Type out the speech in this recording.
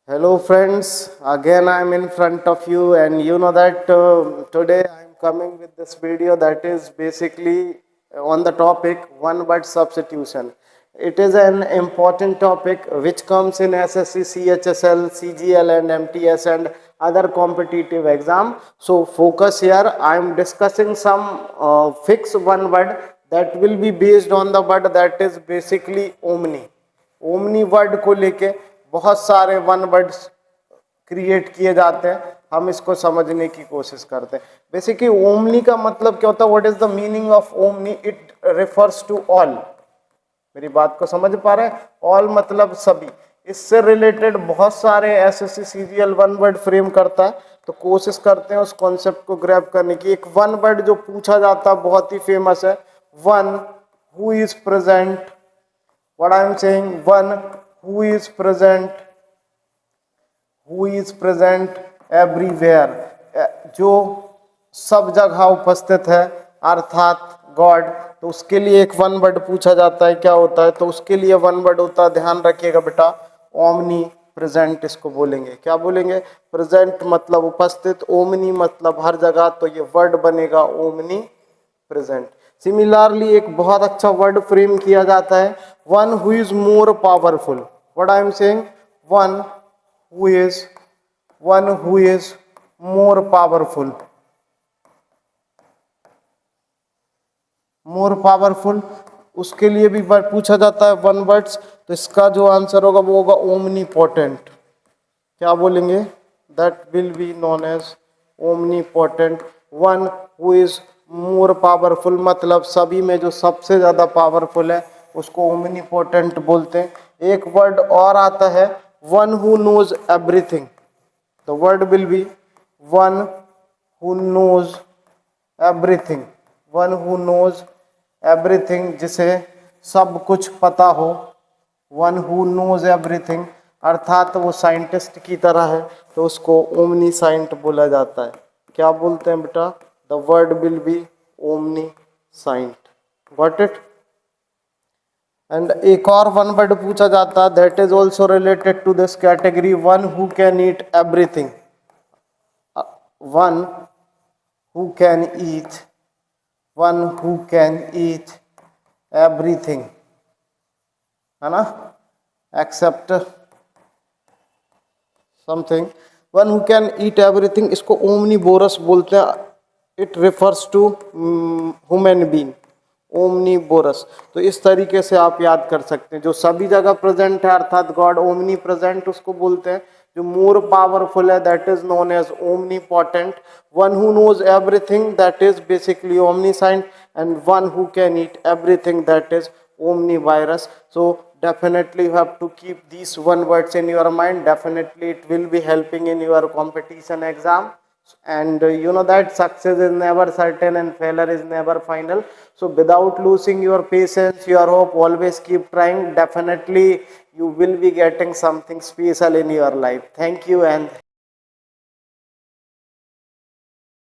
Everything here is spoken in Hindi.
Hello friends, again I am in front of you and you know that today I am coming with this video that is basically on the topic one word substitution. It is an important topic which comes in SSC, CHSL, CGL and MTS and other competitive exam. So focus here, I am discussing some fixed one word that will be based on the word that is basically omni. Omni word को लेके बहुत सारे वन वर्ड्स क्रिएट किए जाते हैं, हम इसको समझने की कोशिश करते हैं। बेसिकली ओमनी का मतलब क्या होता है, what is the meaning of omni? It refers to all. मेरी बात को समझ पा रहे हैं? ऑल मतलब सभी। इससे रिलेटेड बहुत सारे SSC CGL one word frame करता है, तो कोशिश करते हैं उस कॉन्सेप्ट को ग्रैब करने की। एक वन वर्ड जो पूछा जाता है बहुत ही फेमस है, one who is present. what I am saying, one who is present everywhere, जो सब जगह उपस्थित है, अर्थात गॉड। तो उसके लिए एक वन वर्ड पूछा जाता है, क्या होता है? तो उसके लिए वन वर्ड होता है, ध्यान रखिएगा बेटा, ओमनी प्रेजेंट इसको बोलेंगे। क्या बोलेंगे? प्रेजेंट मतलब उपस्थित, ओमनी मतलब हर जगह, तो ये वर्ड बनेगा ओमनी प्रेजेंट। सिमिलरली एक बहुत अच्छा वर्ड फ्रेम किया जाता है, one who is more powerful. What I am saying, one who is more powerful. More powerful, उसके लिए भी पूछा जाता है वन वर्ड्स। तो इसका जो आंसर होगा वो होगा ओमनीपोटेंट। क्या बोलेंगे? That will be known as omnipotent. One who is more powerful मतलब सभी में जो सबसे ज्यादा पावरफुल है, उसको ओमनीपोटेंट बोलते हैं। एक वर्ड और आता है, one who knows everything. The word will be one who knows everything. One who knows everything, जिसे सब कुछ पता हो। वन हु नोज एवरीथिंग अर्थात वो साइंटिस्ट की तरह है, तो उसको ओमनी साइंट बोला जाता है। क्या बोलते हैं बेटा? The word will be omniscient. Got it? And एक और वन वर्ड पूछा जाता है, that is also related to this category, one who can eat everything. One who can eat, one who can eat everything, है ना, except something. One who can eat everything, इसको ओमनीवोरस बोलते हैं। It refers to human being, omnivorous. तो इस तरीके से आप याद कर सकते हैं, जो सभी जगह प्रेजेंट है अर्थात गॉड ओमनी प्रेजेंट, उसको बोलते हैं। जो मोर पावरफुल है, that is known as omnipotent. One who knows everything, that is basically omniscient. And one who can eat everything, that is omnivirus. So definitely you have to keep these one words in your mind. Definitely it will be helping in your competition exam. And you know that success is never certain and failure is never final. So without losing your patience, your hope, always keep trying. Definitely you will be getting something special in your life. Thank you and